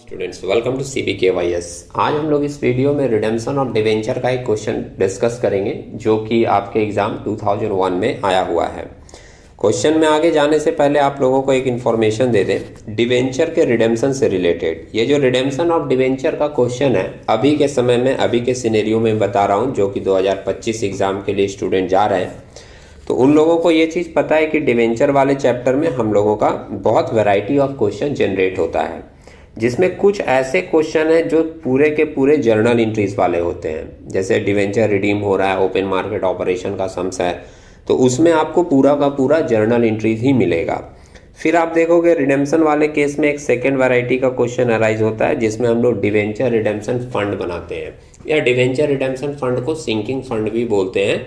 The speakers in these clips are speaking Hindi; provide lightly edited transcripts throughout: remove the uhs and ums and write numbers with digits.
Students welcome to CBKYS। आज हम लोग इस वीडियो में रिडेम्पशन ऑफ डिवेंचर का एक क्वेश्चन डिस्कस करेंगे जो कि आपके एग्जाम 2001 में आया हुआ है। क्वेश्चन में आगे जाने से पहले आप लोगों को एक इन्फॉर्मेशन दे दें डिवेंचर के रिडेम्पशन से रिलेटेड। ये जो रिडेम्पशन ऑफ डिवेंचर का क्वेश्चन है अभी के समय में अभी के सिनेरियो में बता रहा हूँ जो कि 2025 एग्जाम के लिए स्टूडेंट जा रहे हैं, तो उन लोगों को ये चीज़ पता है कि डिवेंचर वाले चैप्टर में हम लोगों का बहुत वैरायटी ऑफ क्वेश्चन जनरेट होता है, जिसमें कुछ ऐसे क्वेश्चन हैं जो पूरे के पूरे जर्नल एंट्रीज वाले होते हैं। जैसे डिवेंचर रिडीम हो रहा है, ओपन मार्केट ऑपरेशन का सम्स है, तो उसमें आपको पूरा का पूरा जर्नल एंट्रीज ही मिलेगा। फिर आप देखोगे रिडेम्पशन वाले केस में एक सेकेंड वैरायटी का क्वेश्चन अराइज होता है जिसमें हम लोग डिवेंचर रिडेम्पशन फंड बनाते हैं, या डिवेंचर रिडेम्पशन फंड को सिंकिंग फंड भी बोलते हैं।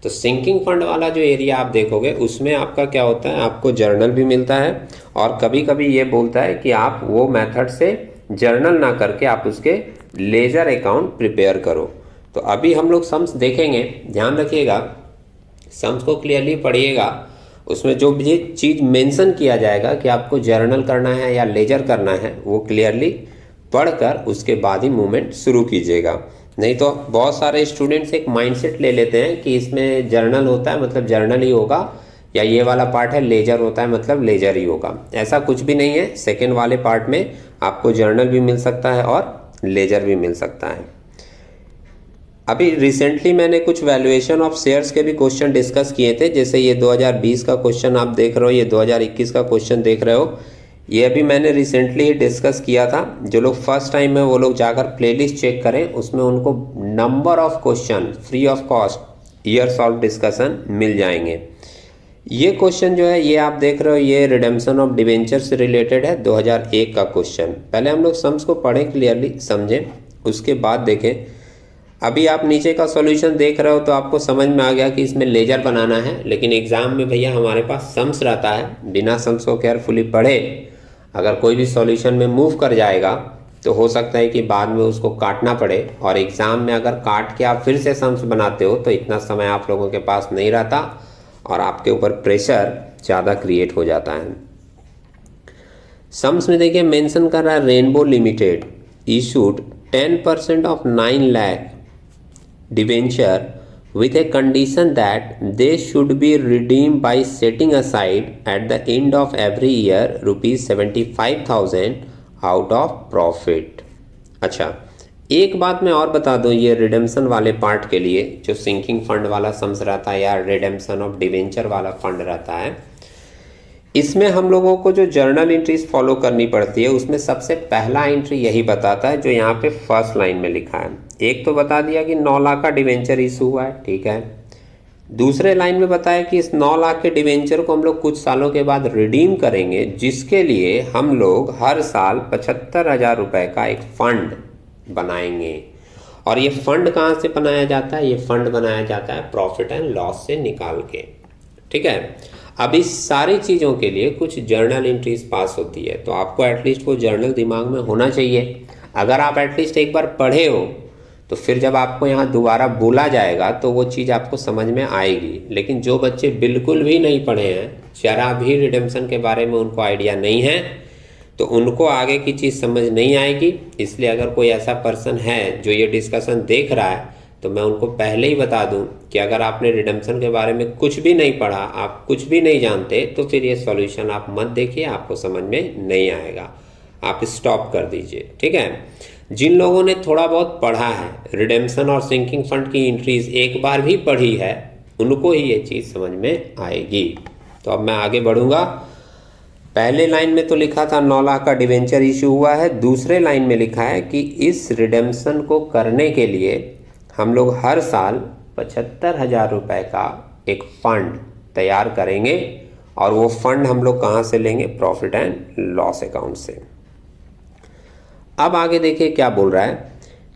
तो सिंकिंग फंड वाला जो एरिया आप देखोगे उसमें आपका क्या होता है, आपको जर्नल भी मिलता है और कभी कभी ये बोलता है कि आप वो मेथड से जर्नल ना करके आप उसके लेजर अकाउंट प्रिपेयर करो। तो अभी हम लोग सम्स देखेंगे, ध्यान रखिएगा, सम्स को क्लियरली पढ़िएगा। उसमें जो भी चीज़ मेंशन किया जाएगा कि आपको जर्नल करना है या लेजर करना है वो क्लियरली पढ़कर उसके बाद ही मूवमेंट शुरू कीजिएगा। नहीं तो बहुत सारे स्टूडेंट्स एक माइंडसेट ले लेते हैं कि इसमें जर्नल होता है मतलब जर्नल ही होगा, या ये वाला पार्ट है लेजर होता है मतलब लेजर ही होगा। ऐसा कुछ भी नहीं है। सेकेंड वाले पार्ट में आपको जर्नल भी मिल सकता है और लेजर भी मिल सकता है। अभी रिसेंटली मैंने कुछ वैल्यूएशन ऑफ शेयर्स के भी क्वेश्चन डिस्कस किए थे। जैसे ये 2020 का क्वेश्चन आप देख रहे हो, ये 2021 का क्वेश्चन देख रहे हो, ये अभी मैंने रिसेंटली ही डिस्कस किया था। जो लोग फर्स्ट टाइम है वो लोग जाकर प्लेलिस्ट चेक करें, उसमें उनको number of question free of cost year solve discussion मिल जाएंगे। ये क्वेश्चन जो है ये आप देख रहे हो, ये रिडेम्पशन ऑफ डिवेंचर से रिलेटेड है, 2001 का क्वेश्चन। पहले हम लोग सम्स को पढ़ें, क्लियरली समझें, उसके बाद देखें। अभी आप नीचे का सॉल्यूशन देख रहे हो तो आपको समझ में आ गया कि इसमें लेजर बनाना है, लेकिन एग्जाम में भैया हमारे पास सम्स रहता है। बिना सम्स को केयरफुली पढ़े अगर कोई भी सॉल्यूशन में मूव कर जाएगा तो हो सकता है कि बाद में उसको काटना पड़े, और एग्ज़ाम में अगर काट के आप फिर से सम्स बनाते हो तो इतना समय आप लोगों के पास नहीं रहता और आपके ऊपर प्रेशर ज़्यादा क्रिएट हो जाता है। सम्स में देखिए मेंशन कर रहा है rainbow limited issued 10% of 9 lakh debenture with a condition that they should be redeemed by setting aside at the end of every year rupees 75,000 out of profit। अच्छा, एक बात मैं और बता दूं, ये रिडेम्पशन वाले पार्ट के लिए जो सिंकिंग फंड वाला सम्स रहता है या रिडेम्पशन ऑफ डिवेंचर वाला फंड रहता है, इसमें हम लोगों को जो जर्नल एंट्रीज फॉलो करनी पड़ती है उसमें सबसे पहला एंट्री यही बताता है जो यहाँ पे फर्स्ट लाइन में लिखा है। एक तो बता दिया कि 9 लाख का डिवेंचर इशू हुआ है, ठीक है। दूसरे लाइन में बताया कि इस 9 लाख के डिवेंचर को हम लोग कुछ सालों के बाद रिडीम करेंगे, जिसके लिए हम लोग हर साल 75,000 रुपये का एक फंड बनाएंगे। और ये फंड कहाँ से बनाया जाता है? ये फंड बनाया जाता है प्रॉफिट एंड लॉस से निकाल के, ठीक है। अब इस सारी चीज़ों के लिए कुछ जर्नल एंट्रीज पास होती है, तो आपको एटलीस्ट वो जर्नल दिमाग में होना चाहिए। अगर आप एटलीस्ट एक बार पढ़े हो तो फिर जब आपको यहाँ दोबारा बोला जाएगा तो वो चीज़ आपको समझ में आएगी। लेकिन जो बच्चे बिल्कुल भी नहीं पढ़े हैं, जरा भी रिडेम्पशन के बारे में उनको आइडिया नहीं है, तो उनको आगे की चीज़ समझ नहीं आएगी। इसलिए अगर कोई ऐसा पर्सन है जो ये डिस्कशन देख रहा है तो मैं उनको पहले ही बता दूं कि अगर आपने रिडेम्पशन के बारे में कुछ भी नहीं पढ़ा, आप कुछ भी नहीं जानते, तो फिर ये सॉल्यूशन आप मत देखिए, आपको समझ में नहीं आएगा, आप स्टॉप कर दीजिए, ठीक है। जिन लोगों ने थोड़ा बहुत पढ़ा है, रिडेम्पशन और सिंकिंग फंड की एंट्रीज एक बार भी पढ़ी है, उनको ही ये चीज़ समझ में आएगी। तो अब मैं आगे बढ़ूंगा। पहले लाइन में तो लिखा था 9 लाख का डिवेंचर इशू हुआ है, दूसरे लाइन में लिखा है कि इस रिडेम्पशन को करने के लिए हम लोग हर साल 75,000 रुपये का एक फंड तैयार करेंगे, और वो फंड हम लोग कहाँ से लेंगे? प्रॉफिट एंड लॉस अकाउंट से। अब आगे देखिए क्या बोल रहा है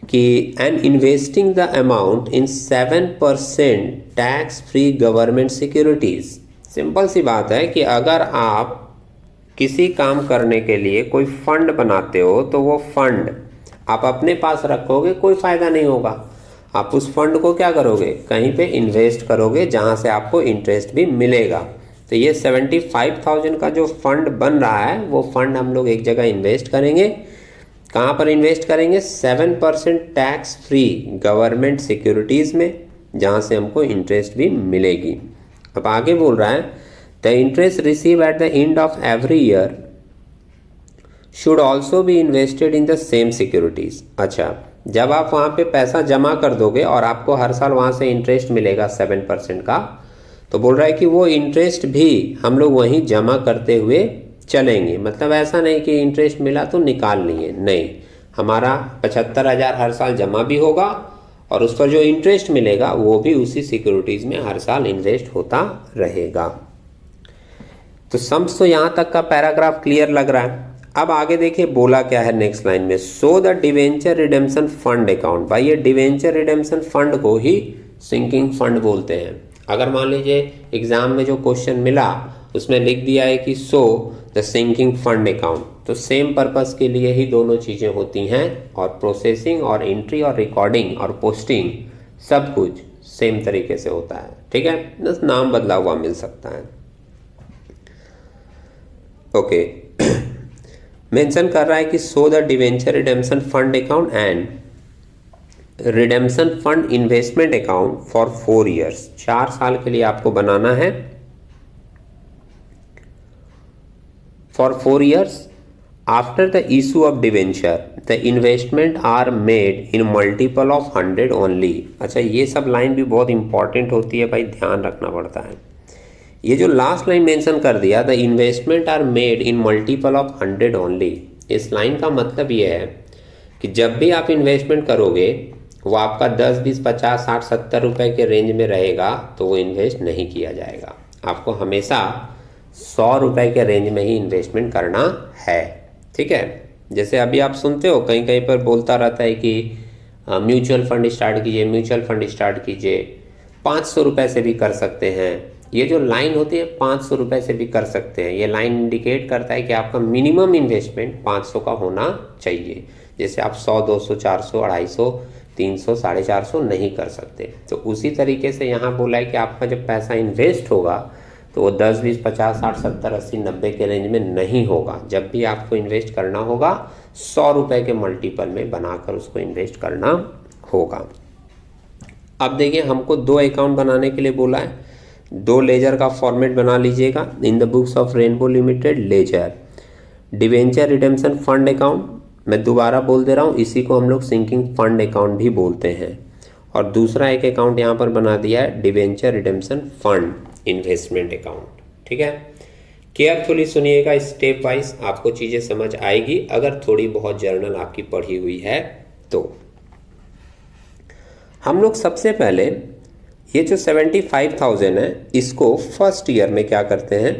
कि and investing the amount in 7% tax free government securities. Simple सी बात है कि अगर आप किसी काम करने के लिए कोई फंड बनाते हो तो वो फंड आप अपने पास रखोगे, कोई फ़ायदा नहीं होगा। आप उस फंड को क्या करोगे? कहीं पे इन्वेस्ट करोगे जहां से आपको इंटरेस्ट भी मिलेगा। तो ये 75,000 का जो फंड बन रहा है वो फंड हम लोग एक जगह इन्वेस्ट करेंगे, कहाँ पर इन्वेस्ट करेंगे? 7% टैक्स फ्री गवर्नमेंट सिक्योरिटीज़ में, जहाँ से हमको इंटरेस्ट भी मिलेगी। अब आगे बोल रहा है the interest receive at the end of every year should also be invested in the same securities. अच्छा, जब आप वहाँ पे पैसा जमा कर दोगे और आपको हर साल वहाँ से इंटरेस्ट मिलेगा 7% का, तो बोल रहा है कि वो इंटरेस्ट भी हम लोग वहीं जमा करते हुए चलेंगे। मतलब ऐसा नहीं कि इंटरेस्ट मिला तो निकाल लिए, नहीं, हमारा 75,000 हर साल जमा भी होगा और उस पर जो इंटरेस्ट मिलेगा वो भी उसी सिक्योरिटीज़ में हर साल इन्वेस्ट होता रहेगा। तो सम्स तो यहाँ तक का पैराग्राफ क्लियर लग रहा है। अब आगे देखिए बोला क्या है नेक्स्ट लाइन में, सो the debenture redemption fund account. भाई ये डिवेंचर रिडेम्पशन फंड को ही सिंकिंग फंड बोलते हैं। अगर मान लीजिए एग्जाम में जो क्वेश्चन मिला उसमें लिख दिया है कि so the sinking fund account, तो सेम पर्पस के लिए ही दोनों चीज़ें होती हैं, और प्रोसेसिंग और एंट्री और रिकॉर्डिंग और पोस्टिंग सब कुछ सेम तरीके से होता है। ठीक है, बस नाम बदला हुआ मिल सकता है। ओके मेंशन कर रहा है कि so the debenture redemption fund account and redemption fund investment account for 4 years. 4 साल के लिए आपको बनाना है। For 4 years after the issue of debenture the investment are made in multiple of 100 only. अच्छा, ये सब लाइन भी बहुत इंपॉर्टेंट होती है भाई, ध्यान रखना पड़ता है। ये जो लास्ट लाइन मेंशन कर दिया, the investment are made in multiple of 100 only, इस लाइन का मतलब ये है कि जब भी आप इन्वेस्टमेंट करोगे वो आपका 10, 20, 50, 60, 70 रुपए के रेंज में रहेगा तो वो इन्वेस्ट नहीं किया जाएगा। आपको हमेशा 100 रुपए के रेंज में ही इन्वेस्टमेंट करना है। ठीक है, जैसे अभी आप सुनते हो कहीं कहीं पर बोलता रहता है कि म्यूचुअल फंड स्टार्ट कीजिए, म्यूचुअल फंड स्टार्ट कीजिए, 500 रुपये से भी कर सकते हैं। ये जो लाइन होती है 500 रुपये से भी कर सकते हैं, ये लाइन इंडिकेट करता है कि आपका मिनिमम इन्वेस्टमेंट 500 का होना चाहिए। जैसे आप 100, 200, 400, 250, 300, 450 नहीं कर सकते। तो उसी तरीके से यहाँ बोला है कि आपका जब पैसा इन्वेस्ट होगा तो वो 10, 20, 50, 60, 70, 80, 90 के रेंज में नहीं होगा। जब भी आपको इन्वेस्ट करना होगा 100 रुपये के मल्टीपल में बनाकर उसको इन्वेस्ट करना होगा। अब देखिए हमको 2 अकाउंट बनाने के लिए बोला है, 2 लेजर का फॉर्मेट बना लीजिएगा। In the books of Rainbow limited ledger debenture redemption fund account, मैं दोबारा बोल दे रहा हूँ, इसी को हम लोग सिंकिंग फंड अकाउंट भी बोलते हैं। और दूसरा एक अकाउंट यहाँ पर बना दिया है debenture redemption fund investment account. ठीक है, केयरफुली सुनिएगा, स्टेप वाइज आपको चीज़ें समझ आएगी अगर थोड़ी बहुत जर्नल आपकी पढ़ी हुई है तो। हम लोग सबसे पहले ये जो 75,000 है इसको फर्स्ट ईयर में क्या करते हैं,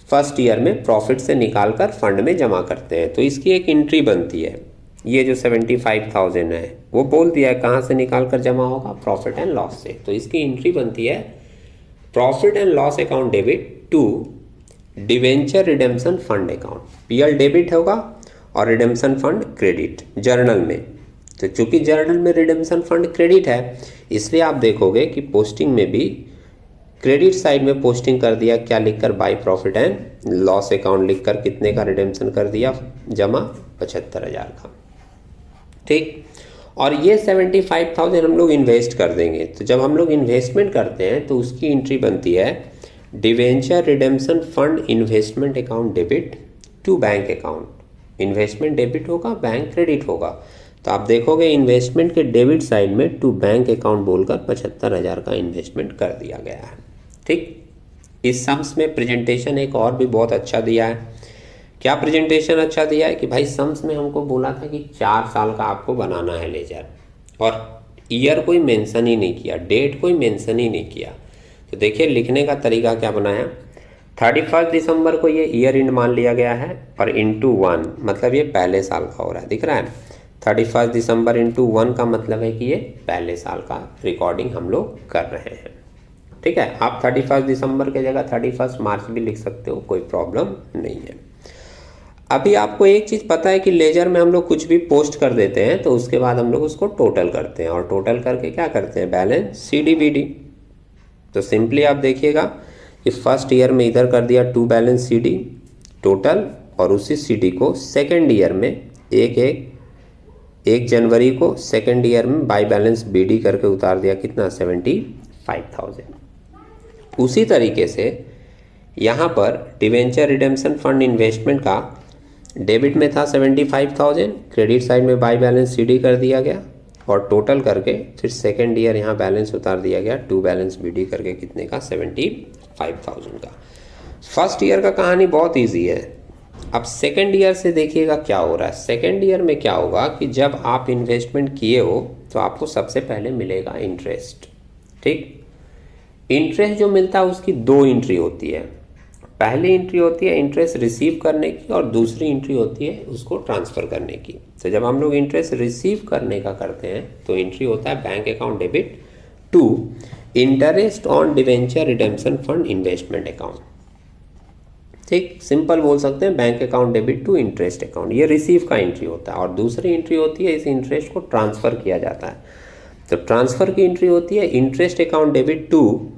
फर्स्ट ईयर में प्रॉफिट से निकाल कर फंड में जमा करते हैं। तो इसकी एक एंट्री बनती है, ये जो 75,000 है वो बोल दिया है कहाँ से निकाल कर जमा होगा, प्रॉफिट एंड लॉस से। तो इसकी एंट्री बनती है profit and loss account debit to debenture redemption fund account. PL debit होगा और रिडेम्पशन फंड क्रेडिट जर्नल में। तो चूंकि जर्नल में रिडेम्पशन फंड क्रेडिट है इसलिए आप देखोगे कि पोस्टिंग में भी क्रेडिट साइड में पोस्टिंग कर दिया, क्या लिखकर, by profit and loss account लिखकर कितने का रिडेम्पशन कर दिया, जमा 75,000 का। ठीक, और ये 75,000 हम लोग इन्वेस्ट कर देंगे। तो जब हम लोग इन्वेस्टमेंट करते हैं तो उसकी एंट्री बनती है debenture redemption fund investment account debit to bank account. Investment debit होगा, बैंक क्रेडिट होगा। तो आप देखोगे इन्वेस्टमेंट के डेबिट साइड में टू बैंक अकाउंट बोलकर 75,000 का इन्वेस्टमेंट कर दिया गया है। ठीक, इस सम्स में प्रेजेंटेशन एक और भी बहुत अच्छा दिया है। क्या प्रेजेंटेशन अच्छा दिया है कि भाई सम्स में हमको बोला था कि 4 साल का आपको बनाना है लेजर, और ईयर कोई मेंशन ही नहीं किया, डेट कोई मेंशन ही नहीं किया। तो देखिए लिखने का तरीका क्या बनाया, 31 दिसंबर को ये ईयर एंड मान लिया गया है और इंटू 1, मतलब ये पहले साल का हो रहा है, दिख रहा है। 31 दिसंबर इंटू 1 का मतलब है कि ये पहले साल का रिकॉर्डिंग हम लोग कर रहे हैं। ठीक है, आप 31 दिसंबर के जगह 31 मार्च भी लिख सकते हो, कोई प्रॉब्लम नहीं है। अभी आपको एक चीज़ पता है कि लेजर में हम लोग कुछ भी पोस्ट कर देते हैं तो उसके बाद हम लोग उसको टोटल करते हैं, और टोटल करके क्या करते हैं, बैलेंस CDBD। तो सिंपली आप देखिएगा कि फर्स्ट ईयर में इधर कर दिया टू बैलेंस CD टोटल, और उसी CD को सेकेंड ईयर में एक जनवरी को सेकेंड ईयर में बाई बैलेंस BD करके उतार दिया कितना 75,000। उसी तरीके से यहाँ पर डिवेंचर रिडेम्पशन फंड इन्वेस्टमेंट का डेबिट में था 75,000, क्रेडिट साइड में बाई बैलेंस CD कर दिया गया और टोटल करके फिर सेकेंड ईयर यहाँ बैलेंस उतार दिया गया टू बैलेंस BD करके कितने का 75,000 का। फर्स्ट ईयर का कहानी बहुत ईजी है। अब सेकेंड ईयर से देखिएगा क्या हो रहा है। सेकेंड ईयर में क्या होगा कि जब आप इन्वेस्टमेंट किए हो तो आपको सबसे पहले मिलेगा इंटरेस्ट। ठीक, इंटरेस्ट जो मिलता है उसकी दो एंट्री होती है। पहली एंट्री होती है इंटरेस्ट रिसीव करने की और दूसरी एंट्री होती है उसको ट्रांसफ़र करने की। तो जब हम लोग इंटरेस्ट रिसीव करने का करते हैं तो एंट्री होता है bank account debit to interest on debenture redemption fund investment account. ठीक, सिंपल बोल सकते हैं bank account debit to interest account, ये रिसीव का एंट्री होता है। और दूसरी एंट्री होती है इस इंटरेस्ट को ट्रांसफ़र किया जाता है। तो ट्रांसफ़र की एंट्री होती है interest account debit to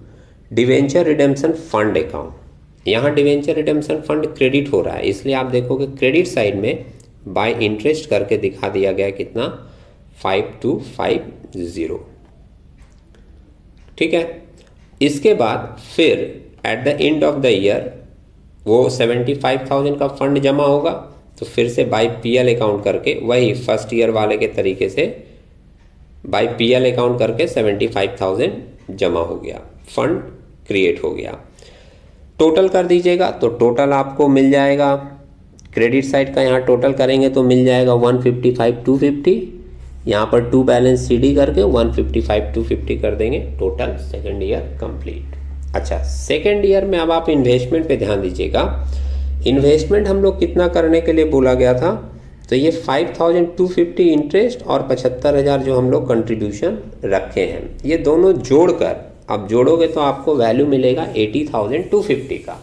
debenture redemption fund account. यहाँ डिवेंचर रिडेम्पशन फंड क्रेडिट हो रहा है, इसलिए आप देखोगे क्रेडिट साइड में बाय इंटरेस्ट करके दिखा दिया गया कितना 5250। ठीक है, इसके बाद फिर at the end of the year वो 75,000 का फंड जमा होगा। तो फिर से बाय PL अकाउंट करके वही फर्स्ट ईयर वाले के तरीके से बाय PL अकाउंट करके 75,000 जमा हो गया, फंड क्रिएट हो गया। टोटल कर दीजिएगा तो टोटल आपको मिल जाएगा, क्रेडिट साइड का यहाँ टोटल करेंगे तो मिल जाएगा 155,250। यहाँ पर टू बैलेंस CD करके 155,250 कर देंगे, टोटल सेकेंड ईयर कंप्लीट। अच्छा, सेकेंड ईयर में अब आप इन्वेस्टमेंट पे ध्यान दीजिएगा। इन्वेस्टमेंट हम लोग कितना करने के लिए बोला गया था, तो ये 5,250 इंटरेस्ट और 75,000 जो हम लोग कंट्रीब्यूशन रखे हैं, ये दोनों जोड़कर आप जोड़ोगे तो आपको वैल्यू मिलेगा 80,250 का।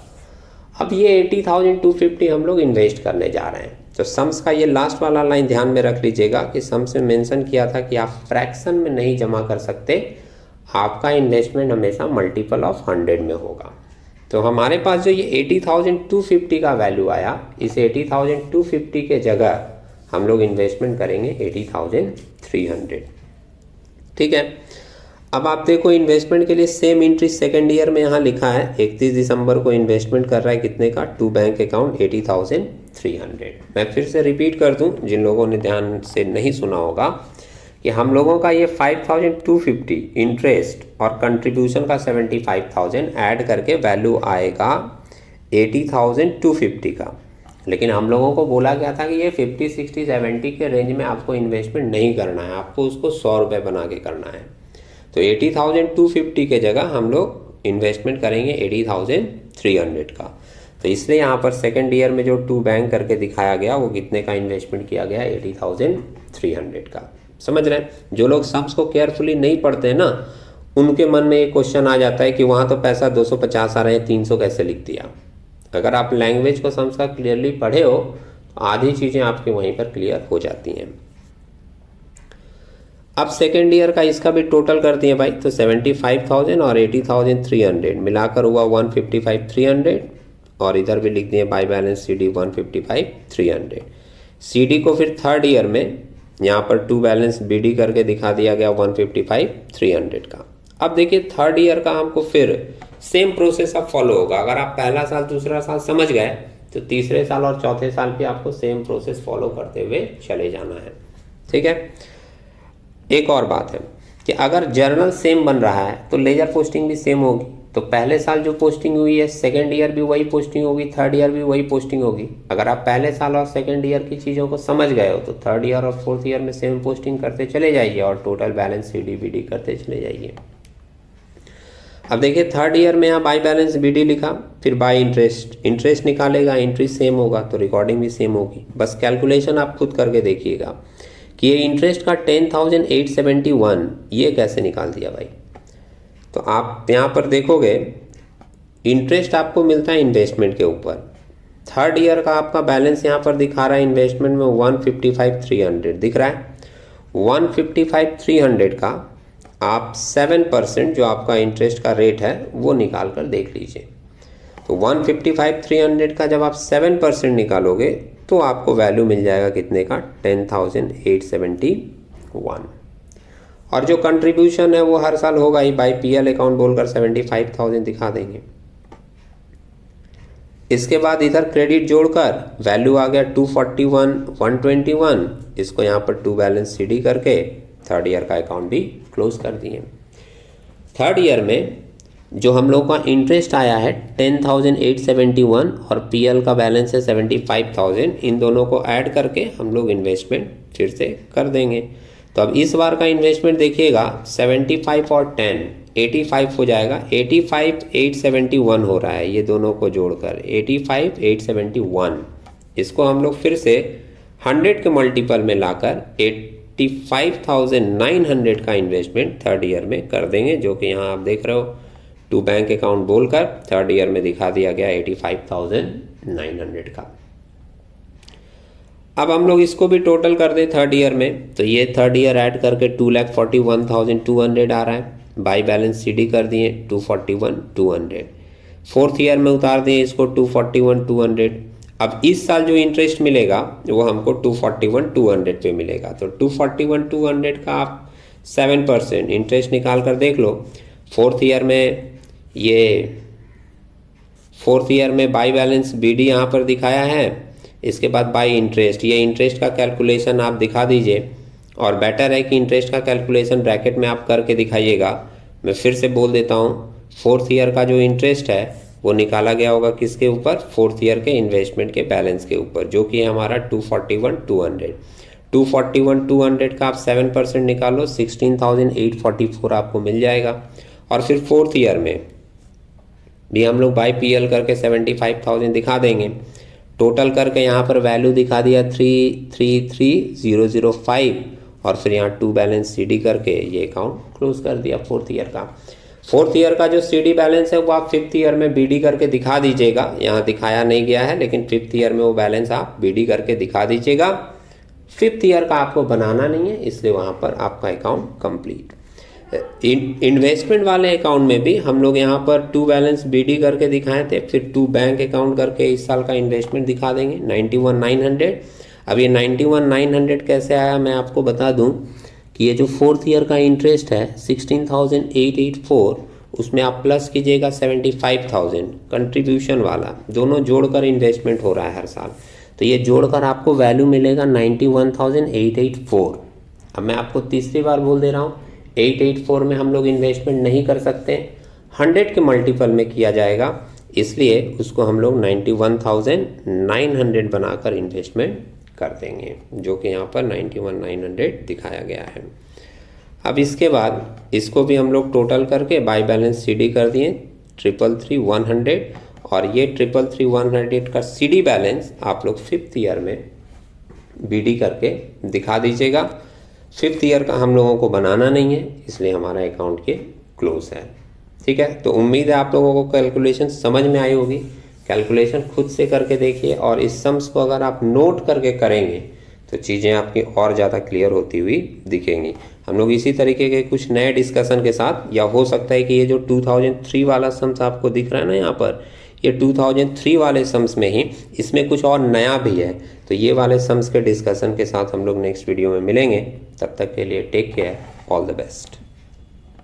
अब ये 80,250 हम लोग इन्वेस्ट करने जा रहे हैं। तो सम्स का ये लास्ट वाला लाइन ध्यान में रख लीजिएगा कि सम्स में मेंशन किया था कि आप फ्रैक्शन में नहीं जमा कर सकते, आपका इन्वेस्टमेंट हमेशा मल्टीपल ऑफ 100 में होगा। तो हमारे पास जो ये 80,250 का वैल्यू आया, इस 80,250 के जगह हम लोग इन्वेस्टमेंट करेंगे 80,300। ठीक है, अब आप देखो इन्वेस्टमेंट के लिए सेम एंट्री सेकेंड ईयर में यहाँ लिखा है 31 दिसंबर को इन्वेस्टमेंट कर रहा है कितने का, टू बैंक अकाउंट 80,300। मैं फिर से रिपीट कर दूं, जिन लोगों ने ध्यान से नहीं सुना होगा, कि हम लोगों का ये 5,250 इंटरेस्ट और कंट्रीब्यूशन का 75,000 ऐड करके वैल्यू आएगा 80,250 का। लेकिन हम लोगों को बोला गया था कि ये 50, 60, 70 के रेंज में आपको इन्वेस्टमेंट नहीं करना है, आपको उसको 100 रुपये बना के करना है। तो 80,250 के जगह हम लोग इन्वेस्टमेंट करेंगे 80,300 का। तो इसलिए यहाँ पर सेकेंड ईयर में जो टू बैंक करके दिखाया गया वो कितने का इन्वेस्टमेंट किया गया, 80,300 का। समझ रहे हैं? जो लोग सम्स को केयरफुली नहीं पढ़ते हैं ना, उनके मन में एक क्वेश्चन आ जाता है कि वहाँ तो पैसा 250 आ रहे हैं, 300 कैसे लिख दिया। अगर आप लैंग्वेज को सम्स का क्लियरली पढ़े हो तो आधी चीज़ें आपके वहीं पर क्लियर हो जाती हैं। अब सेकेंड ईयर का इसका भी टोटल कर दिए भाई, तो 75,000 और 80,300 मिलाकर हुआ 155,300 और इधर भी लिख दिए बाय बैलेंस CD 155,300। CD को फिर थर्ड ईयर में यहाँ पर टू बैलेंस BD करके दिखा दिया गया 155,300 का। अब देखिए थर्ड ईयर का हमको फिर सेम प्रोसेस अब फॉलो होगा। अगर आप पहला साल दूसरा साल समझ गए तो तीसरे साल और चौथे साल भी आपको सेम प्रोसेस फॉलो करते हुए चले जाना है। ठीक है, एक और बात है कि अगर जर्नल सेम बन रहा है तो लेजर पोस्टिंग भी सेम होगी। तो पहले साल जो पोस्टिंग हुई है सेकेंड ईयर भी वही पोस्टिंग होगी, थर्ड ईयर भी वही पोस्टिंग होगी। अगर आप पहले साल और सेकेंड ईयर की चीज़ों को समझ गए हो तो थर्ड ईयर और फोर्थ ईयर में सेम पोस्टिंग करते चले जाइए और टोटल बैलेंस CD BD करते चले जाइए। अब देखिए थर्ड ईयर में यहाँ बाय बैलेंस BD लिखा, फिर बाय इंटरेस्ट निकालेगा, एंट्री सेम होगा तो रिकॉर्डिंग भी सेम होगी। बस कैलकुलेशन आप खुद करके देखिएगा कि ये इंटरेस्ट का 10,871 ये कैसे निकाल दिया भाई। तो आप यहाँ पर देखोगे इंटरेस्ट आपको मिलता है इन्वेस्टमेंट के ऊपर। थर्ड ईयर का आपका बैलेंस यहाँ पर दिखा रहा है इन्वेस्टमेंट में 155,300 दिख रहा है। 155,300 का आप 7% जो आपका इंटरेस्ट का रेट है वो निकाल कर देख लीजिए। तो 155,300 का जब आप 7% निकालोगे तो आपको वैल्यू मिल जाएगा कितने का, 10,871। और जो कंट्रीब्यूशन है वो हर साल होगा ही, बाई पीएल अकाउंट बोलकर 75,000 दिखा देंगे। इसके बाद इधर क्रेडिट जोड़कर वैल्यू आ गया 241, 121, इसको यहाँ पर टू बैलेंस सीडी करके थर्ड ईयर का अकाउंट भी क्लोज कर दिए। थर्ड ईयर में जो हम लोग का इंटरेस्ट आया है 10,871 और पीएल का बैलेंस है 75,000, इन दोनों को ऐड करके हम लोग इन्वेस्टमेंट फिर से कर देंगे। तो अब इस बार का इन्वेस्टमेंट देखिएगा 75 और 10 85 हो जाएगा, 85,871 हो रहा है, ये दोनों को जोड़कर 85,871। इसको हम लोग फिर से 100 के मल्टीपल में लाकर 85,900 का इन्वेस्टमेंट थर्ड ईयर में कर देंगे, जो कि यहाँ आप देख रहे हो टू बैंक अकाउंट बोलकर थर्ड ईयर में दिखा दिया गया 85,900 का। अब हम लोग इसको भी टोटल कर दें थर्ड ईयर में, तो ये थर्ड ईयर ऐड करके 2,41,200 आ रहा है। बाई बैलेंस सीडी कर दिए 241,200। फोर्थ ईयर में उतार दिए इसको 241,200। अब इस साल जो इंटरेस्ट मिलेगा वो हमको 241,200 पे मिलेगा। तो 241,200 का आप 7% इंटरेस्ट निकाल कर देख लो। फोर्थ ईयर में बाई बैलेंस बीडी यहाँ पर दिखाया है, इसके बाद बाई इंटरेस्ट, ये इंटरेस्ट का कैलकुलेशन आप दिखा दीजिए, और बेटर है कि इंटरेस्ट का कैलकुलेशन ब्रैकेट में आप करके दिखाइएगा। मैं फिर से बोल देता हूँ, फोर्थ ईयर का जो इंटरेस्ट है वो निकाला गया होगा किसके ऊपर, फोर्थ ईयर के इन्वेस्टमेंट के बैलेंस के ऊपर, जो कि हमारा 241,200। 241,200 का आप 7% निकालो, 16,844 आपको मिल जाएगा। और फिर फोर्थ ईयर में भी हम लोग बाई पीएल करके 75,000 दिखा देंगे। टोटल करके यहाँ पर वैल्यू दिखा दिया 333,005, और फिर यहाँ टू बैलेंस सीडी करके ये अकाउंट क्लोज कर दिया फोर्थ ईयर का। फोर्थ ईयर का जो सीडी बैलेंस है वो आप फिफ्थ ईयर में बीडी करके दिखा दीजिएगा, यहाँ दिखाया नहीं गया है, लेकिन फिफ्थ ईयर में वो बैलेंस आप बीडी करके दिखा दीजिएगा। फिफ्थ ईयर का आपको बनाना नहीं है, इसलिए वहाँ पर आपका अकाउंट कंप्लीट। इन्वेस्टमेंट वाले अकाउंट में भी हम लोग यहाँ पर टू बैलेंस बीडी करके दिखाए थे, फिर टू बैंक अकाउंट करके इस साल का इन्वेस्टमेंट दिखा देंगे 91,900। अब ये 91,900 कैसे आया मैं आपको बता दूं कि ये जो फोर्थ ईयर का इंटरेस्ट है 16,884, उसमें आप प्लस कीजिएगा 75,000 कंट्रीब्यूशन वाला, दोनों जोड़कर इन्वेस्टमेंट हो रहा है हर साल, तो ये जोड़कर आपको वैल्यू मिलेगा 91,884। अब मैं आपको तीसरी बार बोल दे रहा हूँ, 884 में हम लोग इन्वेस्टमेंट नहीं कर सकते, 100 के मल्टीपल में किया जाएगा, इसलिए उसको हम लोग 91,900 बनाकर इन्वेस्टमेंट कर देंगे, जो कि यहाँ पर 91,900 दिखाया गया है। अब इसके बाद इसको भी हम लोग टोटल करके बाई बैलेंस सीडी कर दिए 333,100, और ये 333,100 का सीडी बैलेंस आप लोग फिफ्थ ईयर में बीडी करके दिखा दीजिएगा। फिफ्थ ईयर का हम लोगों को बनाना नहीं है, इसलिए हमारा अकाउंट के क्लोज है। ठीक है, तो उम्मीद है आप लोगों को कैलकुलेशन समझ में आई होगी। कैलकुलेशन खुद से करके देखिए, और इस सम्स को अगर आप नोट करके करेंगे तो चीज़ें आपकी और ज़्यादा क्लियर होती हुई दिखेंगी। हम लोग इसी तरीके के कुछ नए डिस्कशन के साथ, या हो सकता है कि ये जो 2003 वाला सम्स आपको दिख रहा है ना यहाँ पर, ये 2003 वाले सम्स में ही इसमें कुछ और नया भी है, तो ये वाले सम्स के डिस्कशन के साथ हम लोग नेक्स्ट वीडियो में मिलेंगे। तब तक के लिए take care, all the best.